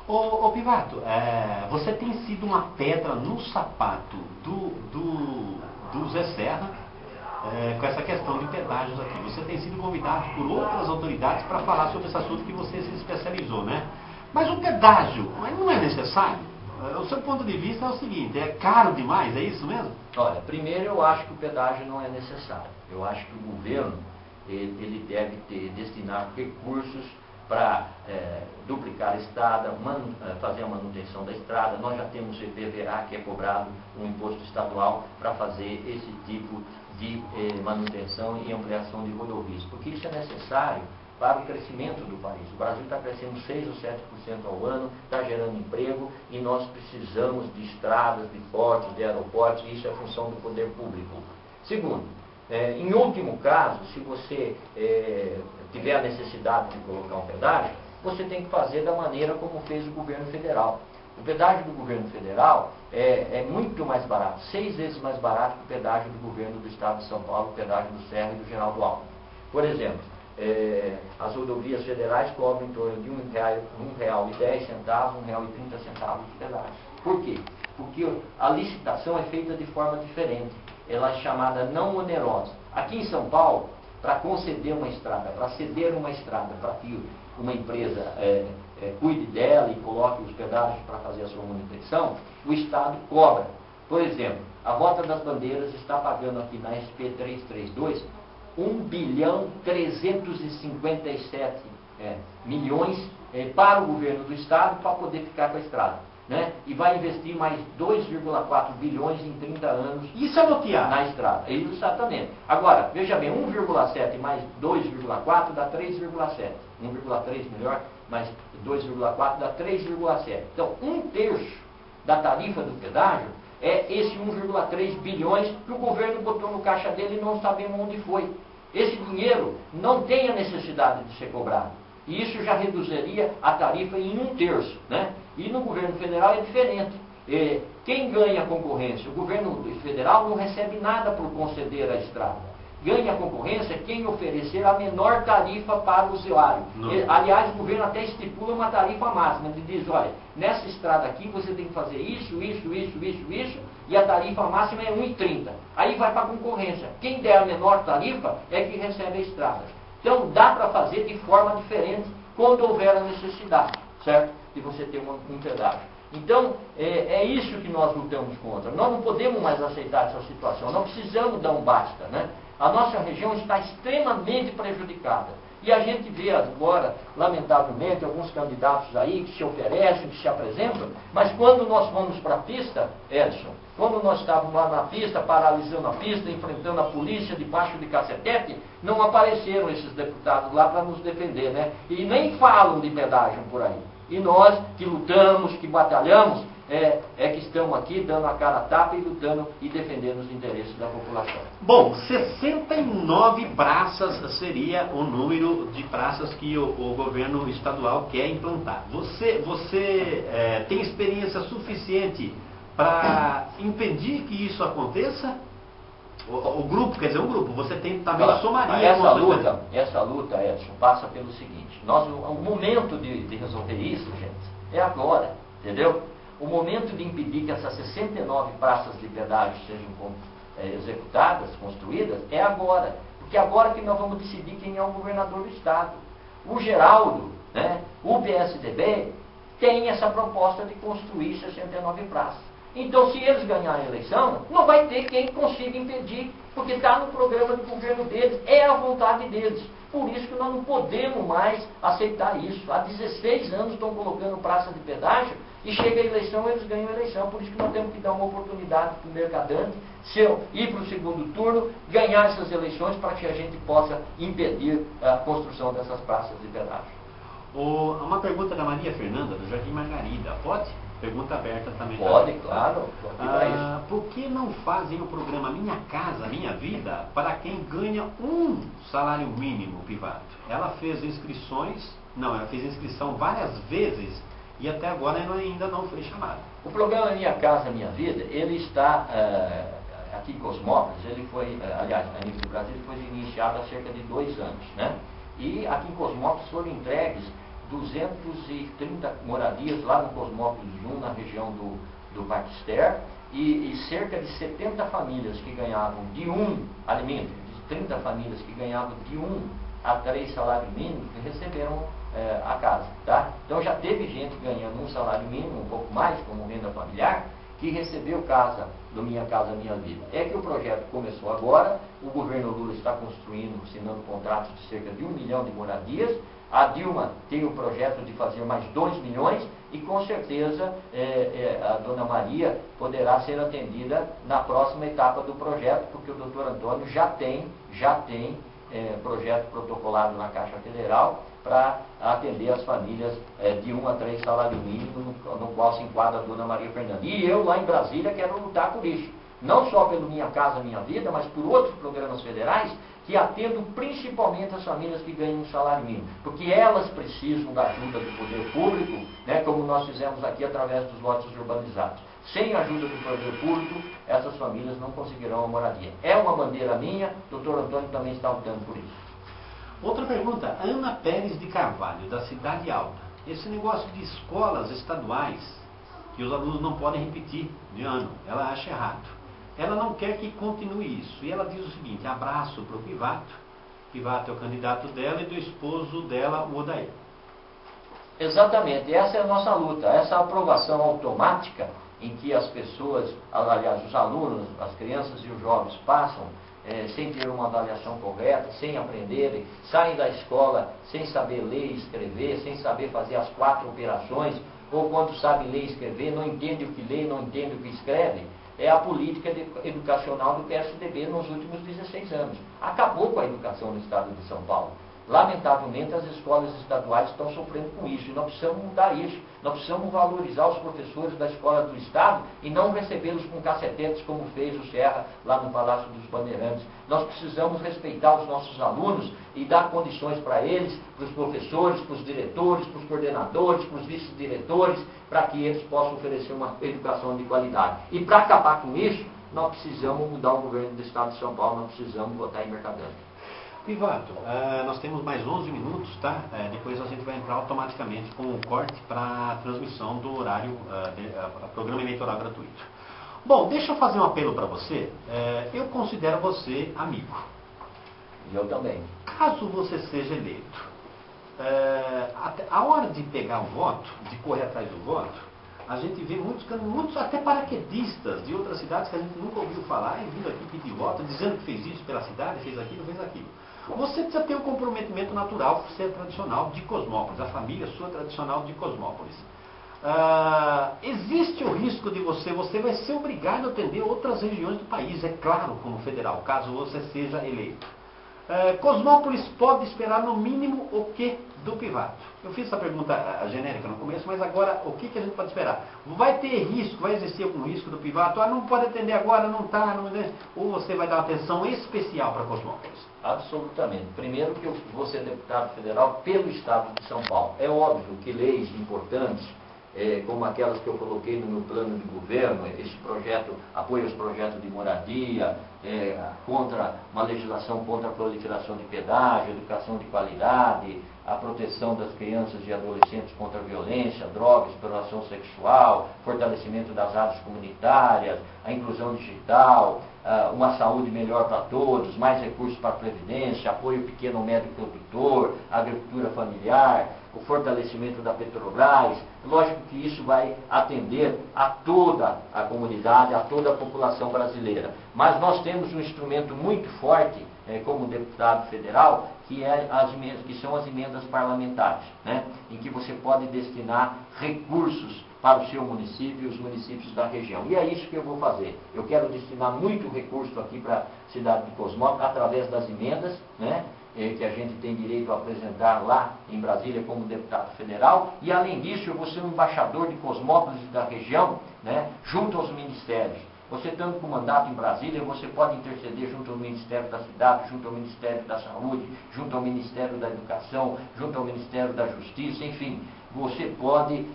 Ô Pivato, você tem sido uma pedra no sapato do Zé Serra com essa questão de pedágios aqui. Você tem sido convidado por outras autoridades para falar sobre esse assunto que você se especializou, né? Mas o pedágio não é necessário? O seu ponto de vista é o seguinte, é caro demais, é isso mesmo? Olha, primeiro eu acho que o pedágio não é necessário. Eu acho que o governo ele deve destinar recursos para duplicar a estrada, fazer a manutenção da estrada. Nós já temos o IPVA, que é cobrado um imposto estadual para fazer esse tipo de manutenção e ampliação de rodovias, porque isso é necessário para o crescimento do país. O Brasil está crescendo 6 ou 7% ao ano, está gerando emprego e nós precisamos de estradas, de portos, de aeroportos, e isso é função do poder público. Segundo, em último caso, se você tiver a necessidade de colocar um pedágio, você tem que fazer da maneira como fez o governo federal. O pedágio do governo federal é muito mais barato, 6 vezes mais barato que o pedágio do governo do estado de São Paulo, o pedágio do Serra e do Geraldo Alckmin. Por exemplo, as rodovias federais cobram em torno de R$1,10, R$1,30 de pedágio. Por quê? Porque a licitação é feita de forma diferente. Ela é chamada não onerosa. Aqui em São Paulo, para conceder uma estrada, para ceder uma estrada, para que uma empresa cuide dela e coloque os pedágios para fazer a sua manutenção, o Estado cobra. Por exemplo, a Rota das Bandeiras está pagando aqui na SP 332 1,357 milhões para o governo do Estado para poder ficar com a estrada. Né? E vai investir mais 2,4 bilhões em 30 anos. Isso é lotear na estrada. Exatamente. Agora, veja bem, 1,7 mais 2,4 dá 3,7. 1,3 melhor, mais 2,4 dá 3,7. Então, 1/3 da tarifa do pedágio é esse 1,3 bilhões que o governo botou no caixa dele e não sabemos onde foi. Esse dinheiro não tem a necessidade de ser cobrado. E isso já reduziria a tarifa em 1/3. Né? E no governo federal é diferente. Quem ganha a concorrência? O governo federal não recebe nada por conceder a estrada. Ganha a concorrência quem oferecer a menor tarifa para o usuário. Aliás, o governo até estipula uma tarifa máxima. Ele diz, olha, nessa estrada aqui você tem que fazer isso, e a tarifa máxima é 1,30. Aí vai para a concorrência. Quem der a menor tarifa é que recebe a estrada. Então, dá para fazer de forma diferente quando houver a necessidade, certo? De você ter um pedágio. Então, é isso que nós lutamos contra. Nós não podemos mais aceitar essa situação. Nós precisamos dar um basta, né? A nossa região está extremamente prejudicada. E a gente vê agora, lamentavelmente, alguns candidatos aí que se oferecem, que se apresentam, mas quando nós vamos para a pista, Edson, quando nós estávamos lá na pista, paralisando a pista, enfrentando a polícia debaixo de cacetete, não apareceram esses deputados lá para nos defender, né? E nem falam de pedágio por aí. E nós, que lutamos, que batalhamos, que estamos aqui dando a cara a tapa e lutando e defendendo os interesses da população. Bom, 69 praças seria o número de praças que o governo estadual quer implantar. Você tem experiência suficiente para impedir que isso aconteça? O grupo, quer dizer, um grupo, você tem também somaria. Essa luta, Edson, passa pelo seguinte: o momento de resolver isso, gente, é agora, entendeu? O momento de impedir que essas 69 praças de pedágio sejam executadas, construídas, é agora. Porque é agora que nós vamos decidir quem é o governador do Estado. O Geraldo, né, o PSDB, tem essa proposta de construir 69 praças. Então, se eles ganharem a eleição, não vai ter quem consiga impedir, porque está no programa de governo deles, é a vontade deles. Por isso que nós não podemos mais aceitar isso. Há 16 anos estão colocando praça de pedágio e chega a eleição, eles ganham a eleição. Por isso que nós temos que dar uma oportunidade para o mercadante, ir para o segundo turno, ganhar essas eleições para que a gente possa impedir a construção dessas praças de pedágio. Uma pergunta da Maria Fernanda, do Jardim Margarida. Pode? Pergunta aberta também. Pode, claro. Isso. Por que não fazem o programa Minha Casa, Minha Vida para quem ganha um salário mínimo, Pivato? Ela fez inscrição várias vezes e até agora ainda não foi chamada. O programa Minha Casa, Minha Vida, ele está aqui em Cosmópolis, ele foi, aliás, a nível do Brasil, ele foi iniciado há cerca de 2 anos, né? E aqui em Cosmópolis foram entregues 230 moradias lá no Cosmópolis 1, na região do Baquister, e cerca de 70 famílias que ganhavam de alimento, de 30 famílias que ganhavam de 1 a 3 salários mínimos, que receberam a casa. Tá? Então já teve gente ganhando um salário mínimo, um pouco mais, como renda familiar, que recebeu casa do Minha Casa Minha Vida. É que o projeto começou agora, o governo Lula está construindo, assinando contratos de cerca de 1 milhão de moradias, a Dilma tem o projeto de fazer mais 2 milhões e com certeza a Dona Maria poderá ser atendida na próxima etapa do projeto, porque o doutor Antônio já tem projeto protocolado na Caixa Federal para atender as famílias de 1 a 3 salário mínimo, no qual se enquadra a Dona Maria Fernanda. E eu lá em Brasília quero lutar por isso. Não só pelo Minha Casa Minha Vida, mas por outros programas federais que atendam principalmente as famílias que ganham um salário mínimo. Porque elas precisam da ajuda do poder público, né, como nós fizemos aqui através dos lotes urbanizados. Sem a ajuda do poder público, essas famílias não conseguirão a moradia. É uma bandeira minha, o doutor Antônio também está lutando por isso. Outra pergunta, Ana Pérez de Carvalho, da Cidade Alta. Esse negócio de escolas estaduais, que os alunos não podem repetir de ano, ela acha errado. Ela não quer que continue isso. E ela diz o seguinte, abraço para o Pivato. Pivato é o candidato dela e do esposo dela, o Odair. Exatamente, essa é a nossa luta. Essa aprovação automática em que as pessoas, aliás, os alunos, as crianças e os jovens passam sem ter uma avaliação correta, sem aprenderem, saem da escola sem saber ler e escrever, sem saber fazer as 4 operações, ou quando sabe ler e escrever, não entende o que lê, não entende o que escreve. É a política educacional do PSDB nos últimos 16 anos. Acabou com a educação no estado de São Paulo. Lamentavelmente, as escolas estaduais estão sofrendo com isso, e nós precisamos mudar isso. Nós precisamos valorizar os professores da escola do Estado e não recebê-los com cacetetes, como fez o Serra lá no Palácio dos Bandeirantes. Nós precisamos respeitar os nossos alunos e dar condições para eles, para os professores, para os diretores, para os coordenadores, para os vice-diretores, para que eles possam oferecer uma educação de qualidade. E para acabar com isso, nós precisamos mudar o governo do Estado de São Paulo, nós precisamos votar em Mercadante. Pivato, nós temos mais 11 minutos, tá? Depois a gente vai entrar automaticamente com o corte para a transmissão do horário, programa eleitoral gratuito. Bom, deixa eu fazer um apelo para você. Eu considero você amigo. Eu também. Caso você seja eleito, a hora de pegar o voto, de correr atrás do voto, a gente vê muitos até paraquedistas de outras cidades que a gente nunca ouviu falar e vindo aqui pedir voto, dizendo que fez isso pela cidade, fez aquilo, fez aquilo. Você precisa ter um comprometimento natural por ser tradicional de Cosmópolis, a família sua tradicional de Cosmópolis. Existe o risco de você vai ser obrigado a atender outras regiões do país, é claro, como federal, caso você seja eleito. Cosmópolis pode esperar no mínimo o que do Pivato? Eu fiz essa pergunta genérica no começo, mas agora o que a gente pode esperar? Vai ter risco, vai existir algum risco do Pivato? Não pode atender agora, não está, ou você vai dar uma atenção especial para Cosmópolis? Absolutamente. Primeiro que eu vou ser deputado federal pelo Estado de São Paulo. É óbvio que leis importantes, como aquelas que eu coloquei no meu plano de governo, esse projeto, apoio aos projetos de moradia, contra uma legislação contra a proliferação de pedágio, educação de qualidade, a proteção das crianças e adolescentes contra a violência, drogas, exploração sexual, fortalecimento das áreas comunitárias, a inclusão digital, uma saúde melhor para todos, mais recursos para a previdência, apoio ao pequeno e médio produtor, agricultura familiar, o fortalecimento da Petrobras. Lógico que isso vai atender a toda a comunidade, a toda a população brasileira. Mas nós temos um instrumento muito forte, como deputado federal, que são as emendas parlamentares, né? Em que você pode destinar recursos para o seu município e os municípios da região. E é isso que eu vou fazer. Eu quero destinar muito recurso aqui para a cidade de Cosmópolis, através das emendas, né? Que a gente tem direito a apresentar lá em Brasília como deputado federal, e além disso eu vou ser um embaixador de Cosmópolis e da região, né, junto aos ministérios. Você estando com mandato em Brasília, você pode interceder junto ao Ministério da Cidade, junto ao Ministério da Saúde, junto ao Ministério da Educação, junto ao Ministério da Justiça, enfim. Você pode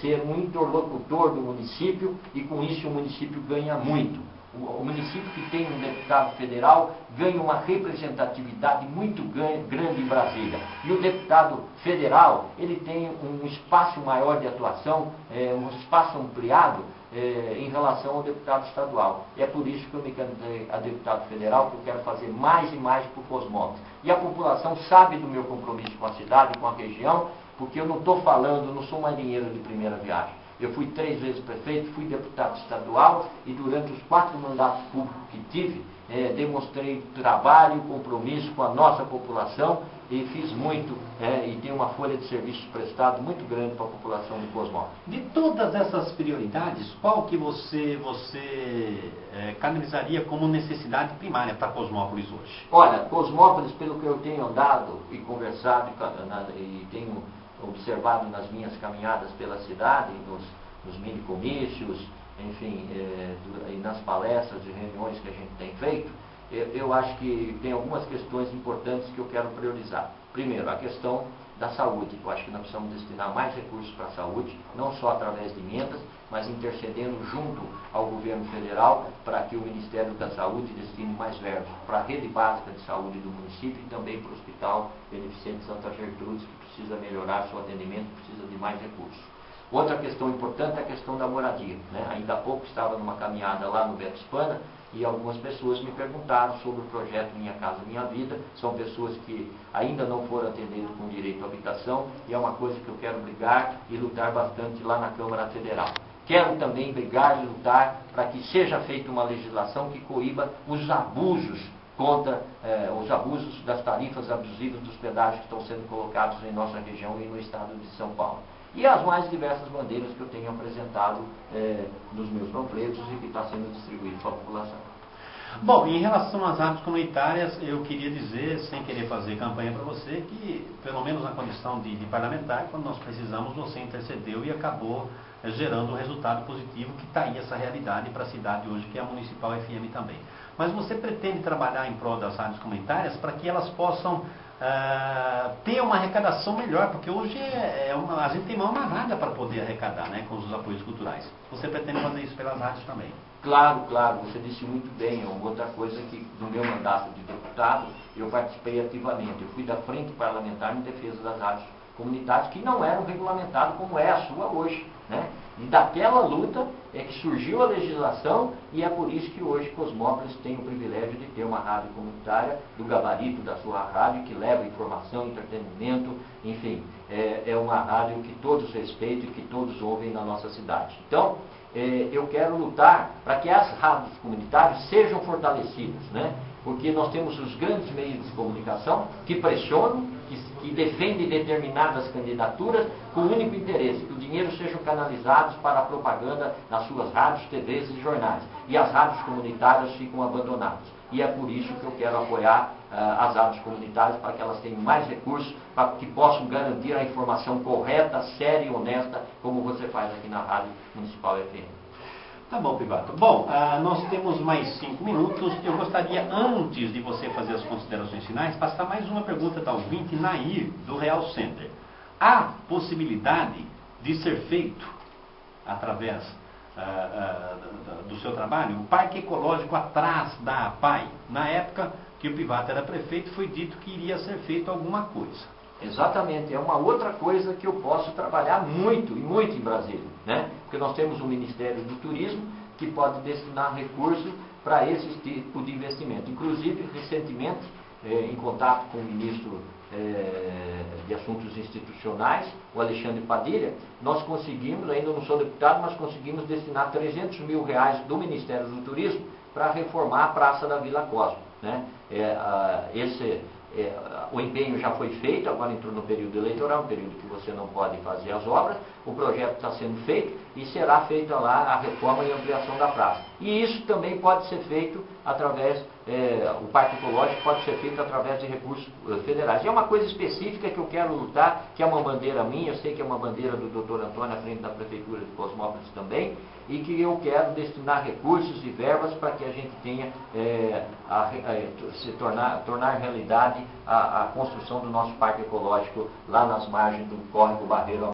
ser um interlocutor do município e com isso o município ganha muito. o município que tem um deputado federal ganha uma representatividade muito grande em Brasília. E o deputado federal, ele tem um espaço maior de atuação, um espaço ampliado em relação ao deputado estadual. E é por isso que eu me candidatei a deputado federal, que eu quero fazer mais e mais por Cosmópolis. E a população sabe do meu compromisso com a cidade, com a região, porque eu não estou falando, não sou marinheiro de primeira viagem. Eu fui 3 vezes prefeito, fui deputado estadual e durante os 4 mandatos públicos que tive, demonstrei trabalho, compromisso com a nossa população e fiz muito e tenho uma folha de serviços prestados muito grande para a população de Cosmópolis. De todas essas prioridades, qual que você canalizaria como necessidade primária para Cosmópolis hoje? Olha, Cosmópolis, pelo que eu tenho andado e conversado e tenho observado nas minhas caminhadas pela cidade, nos mini-comícios, enfim, e nas palestras e reuniões que a gente tem feito, eu acho que tem algumas questões importantes que eu quero priorizar. Primeiro, a questão da saúde. Eu acho que nós precisamos destinar mais recursos para a saúde, não só através de emendas, mas intercedendo junto ao governo federal para que o Ministério da Saúde destine mais verbas para a rede básica de saúde do município e também para o Hospital Beneficente Santa Gertrudes, que precisa melhorar seu atendimento, precisa de mais recursos. Outra questão importante é a questão da moradia, né? Ainda há pouco estava numa caminhada lá no Beto Spana e algumas pessoas me perguntaram sobre o projeto Minha Casa Minha Vida. São pessoas que ainda não foram atendidas com direito à habitação e é uma coisa que eu quero brigar e lutar bastante lá na Câmara Federal. Quero também brigar e lutar para que seja feita uma legislação que coíba os abusos contra os abusos das tarifas abusivas dos pedágios que estão sendo colocados em nossa região e no estado de São Paulo. E as mais diversas bandeiras que eu tenho apresentado nos meus panfletos e que está sendo distribuído para a população. Bom, em relação às rádios comunitárias, eu queria dizer, sem querer fazer campanha para você, que pelo menos na condição de parlamentar, quando nós precisamos, você intercedeu e acabou gerando um resultado positivo, que está aí essa realidade para a cidade hoje, que é a Municipal FM também. Mas você pretende trabalhar em prol das rádios comunitárias para que elas possam ter uma arrecadação melhor, porque hoje a gente tem uma rádio para poder arrecadar, né, com os apoios culturais. Você pretende fazer isso pelas rádios também? Claro, claro, você disse muito bem. Outra coisa que no meu mandato de deputado eu participei ativamente. Eu fui da frente parlamentar em defesa das rádios comunitárias que não eram regulamentadas como é a sua hoje, né? E daquela luta é que surgiu a legislação e é por isso que hoje Cosmópolis tem o privilégio de ter uma rádio comunitária do gabarito da sua rádio, que leva informação, entretenimento, enfim, é uma rádio que todos respeitam e que todos ouvem na nossa cidade. Então, eu quero lutar para que as rádios comunitárias sejam fortalecidas, né? Porque nós temos os grandes meios de comunicação que pressionam, que defendem determinadas candidaturas com o único interesse, que o dinheiro sejam canalizados para a propaganda nas suas rádios, TVs e jornais. E as rádios comunitárias ficam abandonadas. E é por isso que eu quero apoiar as rádios comunitárias, para que elas tenham mais recursos, para que possam garantir a informação correta, séria e honesta, como você faz aqui na Rádio Municipal FM. Tá bom, Pivato. Bom, nós temos mais 5 minutos. Eu gostaria, antes de você fazer as considerações finais, passar mais uma pergunta da ouvinte, Nair, do Real Center. Há possibilidade de ser feito, através do seu trabalho, o Parque Ecológico atrás da APAI? Na época que o Pivato era prefeito, foi dito que iria ser feito alguma coisa. Exatamente, é uma outra coisa que eu posso trabalhar muito, e muito em Brasília, né? Porque nós temos o Ministério do Turismo, que pode destinar recursos para esse tipo de investimento. Inclusive, recentemente, em contato com o ministro de Assuntos Institucionais, o Alexandre Padilha, nós conseguimos, ainda não sou deputado, mas conseguimos destinar 300 mil reais do Ministério do Turismo para reformar a Praça da Vila Cosmo, né? O empenho já foi feito, agora entrou no período eleitoral, um período que você não pode fazer as obras, o projeto está sendo feito e será feita lá a reforma e ampliação da praça. E isso também pode ser feito através, o Parque Ecológico pode ser feito através de recursos federais. E é uma coisa específica que eu quero lutar, que é uma bandeira minha, eu sei que é uma bandeira do Dr. Antônio à frente da Prefeitura de Cosmópolis também, e que eu quero destinar recursos e verbas para que a gente tenha, tornar realidade a construção do nosso Parque Ecológico lá nas margens do Córrego Barreiro.